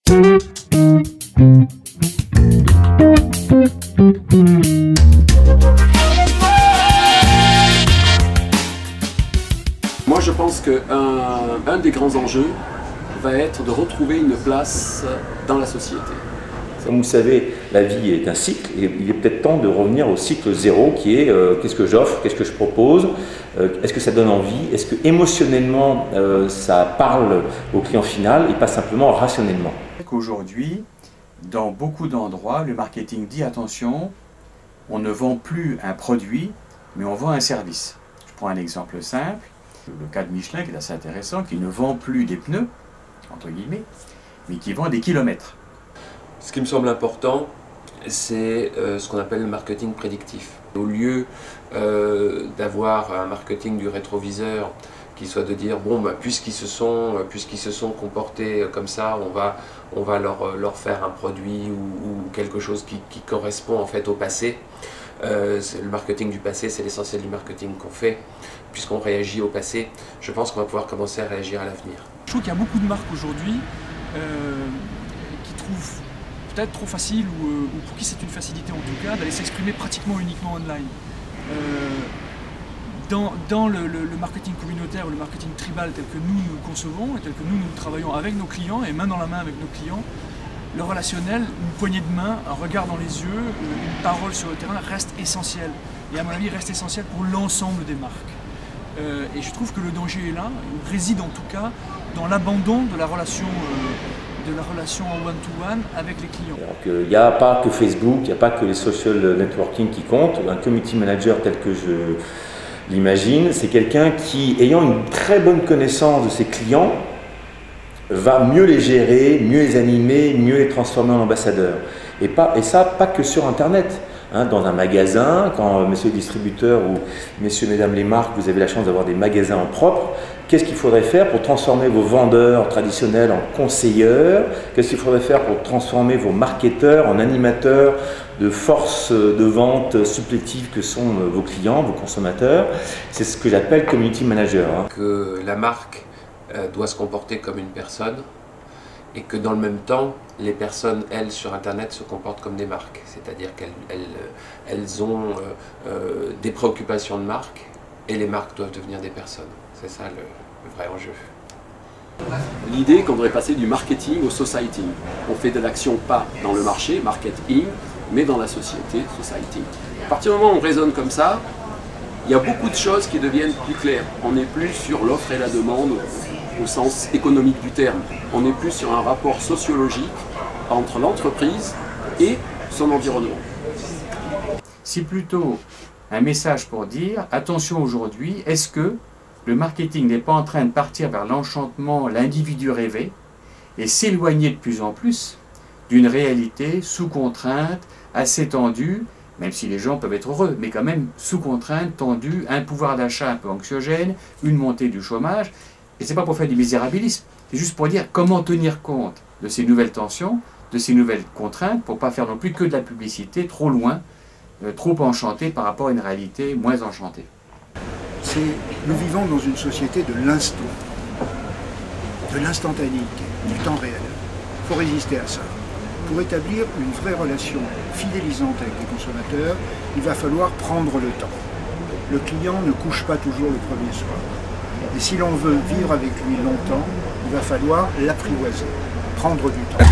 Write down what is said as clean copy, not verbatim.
Moi je pense qu'un des grands enjeux va être de retrouver une place dans la société. Comme vous savez, la vie est un cycle et il est peut-être temps de revenir au cycle zéro qui est qu'est-ce que j'offre, qu'est-ce que je propose, est-ce que ça donne envie, est-ce que émotionnellement ça parle au client final et pas simplement rationnellement. Aujourd'hui, dans beaucoup d'endroits, le marketing dit attention, on ne vend plus un produit, mais on vend un service. Je prends un exemple simple, le cas de Michelin qui est assez intéressant, qui ne vend plus des pneus, entre guillemets, mais qui vend des kilomètres. Ce qui me semble important, c'est ce qu'on appelle le marketing prédictif. Au lieu d'avoir un marketing du rétroviseur qui soit de dire bon bah, puisqu'ils se sont comportés comme ça, on va leur faire un produit ou quelque chose qui correspond en fait au passé. Le marketing du passé, c'est l'essentiel du marketing qu'on fait, puisqu'on réagit au passé. Je pense qu'on va pouvoir commencer à réagir à l'avenir. Je trouve qu'il y a beaucoup de marques aujourd'hui qui trouvent peut-être trop facile ou pour qui c'est une facilité en tout cas d'aller s'exprimer pratiquement uniquement online. Dans le marketing communautaire ou le marketing tribal tel que nous le concevons et tel que nous travaillons avec nos clients et main dans la main avec nos clients, le relationnel, une poignée de main, un regard dans les yeux, une parole sur le terrain reste essentiel. Et à mon avis reste essentiel pour l'ensemble des marques. Et je trouve que le danger est là, il réside en tout cas dans l'abandon de la relation en one-to-one avec les clients. Il n'y a pas que Facebook, il n'y a pas que les social networking qui comptent. Un community manager tel que je l'imagine, c'est quelqu'un qui, ayant une très bonne connaissance de ses clients, va mieux les gérer, mieux les animer, mieux les transformer en ambassadeurs. Et ça, pas que sur Internet. Dans un magasin, quand messieurs les distributeurs ou messieurs, mesdames les marques, vous avez la chance d'avoir des magasins en propre, qu'est-ce qu'il faudrait faire pour transformer vos vendeurs traditionnels en conseilleurs? Qu'est-ce qu'il faudrait faire pour transformer vos marketeurs en animateurs de force de vente supplétive que sont vos clients, vos consommateurs? C'est ce que j'appelle community manager. Que la marque doit se comporter comme une personne et que dans le même temps, les personnes, elles, sur Internet, se comportent comme des marques. C'est-à-dire qu'elles ont des préoccupations de marque et les marques doivent devenir des personnes. C'est ça le vrai enjeu. L'idée qu'on devrait passer du marketing au society. On fait de l'action pas dans le marché, marketing, mais dans la société, society. À partir du moment où on raisonne comme ça, il y a beaucoup de choses qui deviennent plus claires. On n'est plus sur l'offre et la demande au sens économique du terme. On est plus sur un rapport sociologique entre l'entreprise et son environnement. C'est plutôt un message pour dire, attention aujourd'hui, est-ce que le marketing n'est pas en train de partir vers l'enchantement, l'individu rêvé, et s'éloigner de plus en plus d'une réalité sous contrainte, assez tendue, même si les gens peuvent être heureux, mais quand même sous contrainte, tendue, un pouvoir d'achat un peu anxiogène, une montée du chômage. Et ce n'est pas pour faire du misérabilisme, c'est juste pour dire comment tenir compte de ces nouvelles tensions, de ces nouvelles contraintes, pour ne pas faire non plus que de la publicité trop loin, trop enchantée par rapport à une réalité moins enchantée. Nous vivons dans une société de l'instant, de l'instantanéité, du temps réel. Il faut résister à ça. Pour établir une vraie relation fidélisante avec les consommateurs, il va falloir prendre le temps. Le client ne couche pas toujours le premier soir. Et si l'on veut vivre avec lui longtemps, il va falloir l'apprivoiser, prendre du temps.